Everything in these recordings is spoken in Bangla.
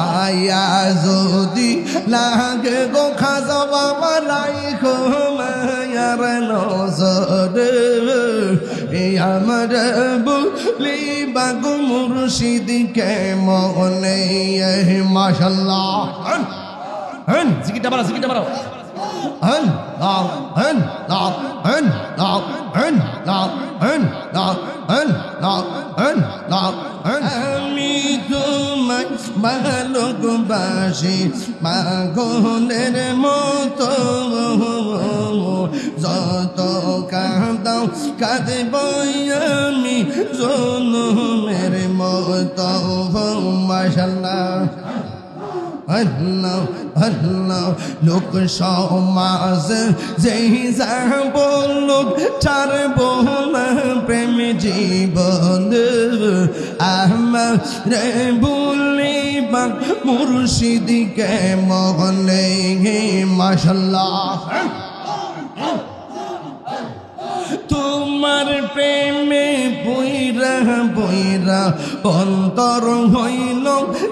মায়া যদি লাগে গো খাজা বাবা রাইখো মায়ার নজর আমার বলি বাগো মুর্শিদ কে মনে মাশাআল্লাহ জিকিরটা বাড়াও আমি তোমায় ভালোবাসি পাগলের মতো যত কাঁদাও কাঁদব আমি জনমের মতো মাশাআল্লাহ আল্লাহ আল্লাহ লোক সমাজ যেই যাব লোক ছাড়ব না প্রেম জীবন আমার রে বলিবা মুর্শিদকে মনে মাশাআল্লাহ তোমার প্রেমে বইরা বইরা অন্তর হইল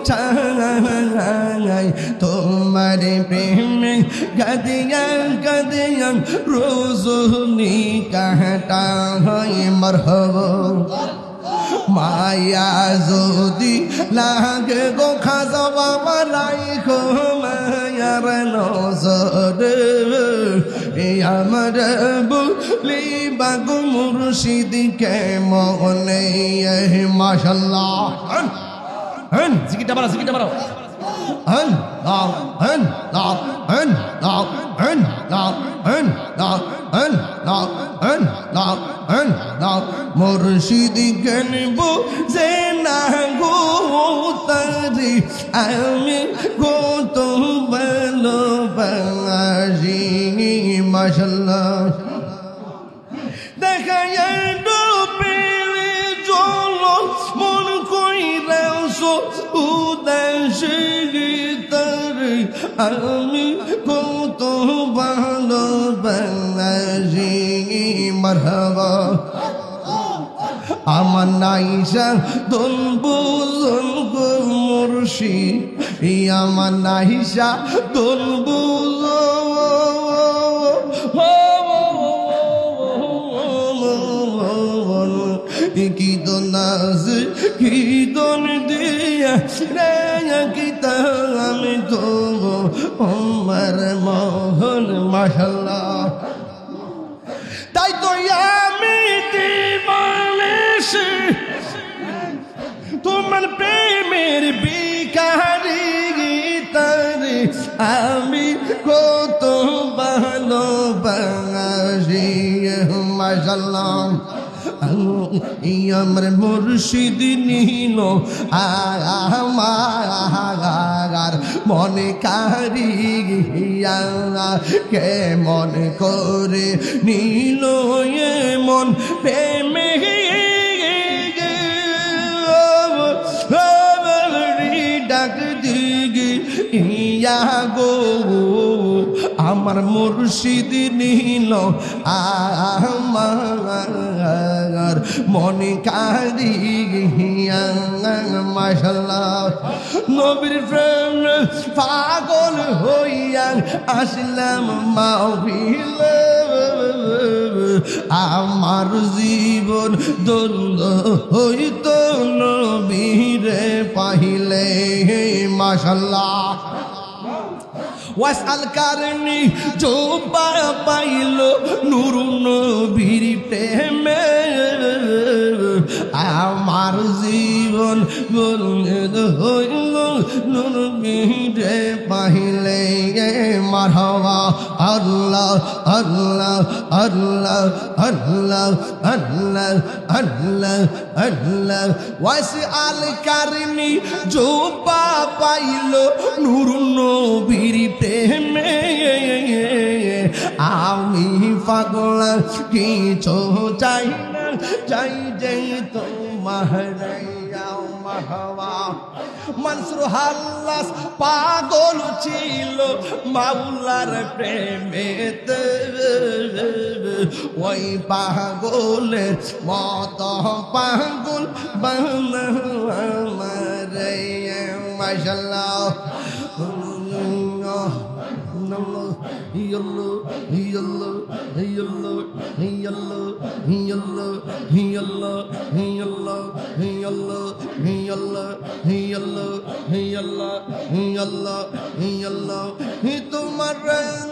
ছাই তোমার প্রেমে গাদিয়া গাদিয়া রোজনি কাটা হয় মরহবা মায়া যদি লাগে গো খাজা বাবা রাইখো মায়ার নজর আমার বলি বাগো মুর্শিদ কে মনে মাশাআল্লাহ জিকিরটা বাড়াও মুর্শিদ গনব যে না গো তারি আমি গো তো ভালোবাসি মাশাআল্লাহ দেখা পেলে চলো মন কইরাছো উদাস গীতারে আমি কত ভালোবাসি মারহাবা আমার নাইসা দলবুজন গো মুর্শিদ আমার নাইসা দলবুজন কি দোনাজ কি দন দিয়া রে কিতা আমি তো আমার মোহন মাশাআল্লাহ তাই তো আমি দিবানিশি তোমার প্রেমের বিকারি তারে আমি কত ভালোবাসি মাশাআল্লাহ আমার মুর্শিদ নিল আমার মনে কারিয়া কে মন করে নিল মন প্রেমে ডাক দিগি ইয়া গো আমার মুর্শিদ নিল আমার মনে কারিয়া মাশাআল্লাহ নবীর প্রেম পাগল হইয়া আসলাম মাহফিলে আমার জীবন ধন্য হইত নবীরে পাইলে মাশাআল্লাহ ওয়াসাল কারণী জোবা পাইল নূর নবীর প্রেমে আমার জীবন বলদ হইল নবীরে পাইলে মারহাবা আল্লাহ আল্লাহ আল্লাহ আল্লাহ আল্লাহ আল্লাহ আল্লাহ ওয়াসাল কারণী জোবা পাইল নূর নবীর প্রেমে আমি পাগল কিছু চাই না চাই যে তোমার মনসুর হাল্লাস পাগল ছিল মাওলার প্রেমেতে ওই পাগলের মত পাগল বানাও আমার মাশাআল্লাহ তোমার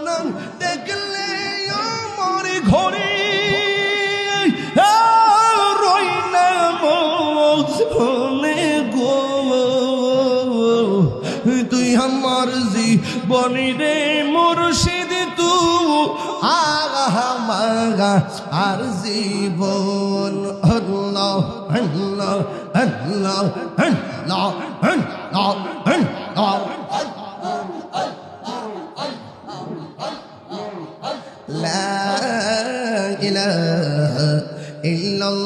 নাম দেখলে আমার ঘরে রই না মনে গো তুই আমার জীবনী রে মুর্শিদ তু আগা আর জীবন আল্লাহ আল্লাহ আল্লাহ আল্লাহ আল্লাহ আল্লাহ لا إله إلا الله